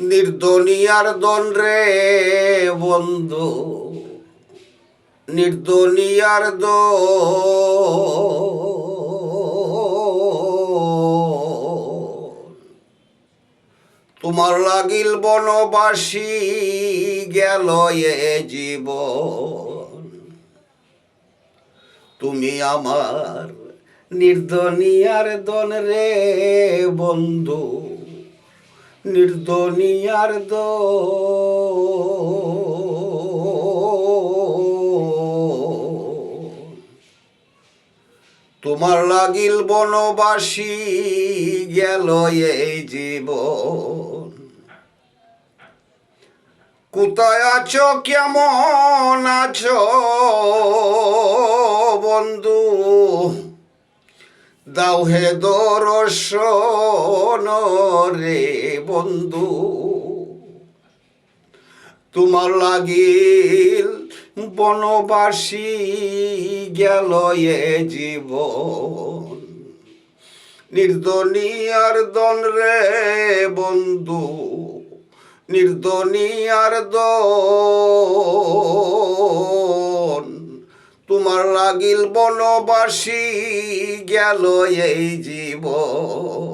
নির্দনিয়ার দন রে বন্ধু, নির্দনিয়ার তোমার লাগিল বনবাসী গেল এ জীবন। তুমি আমার নির্দনিয়ার দন রে বন্ধু, নির্দনিয়ার তোমার লাগিল বনবাসী গেল এই জীবন। কোথায় আছো, কেমন আছো বন্ধু, দাও হে দর্শন রে বন্ধু। তোমার লাগিল বনবাসী গেল এ জীবন। নির্দনিয়ার দন রে বন্ধু, নির্দনিয়ার দন তোমার লাগিল বনবাসী গেল এই জীবন।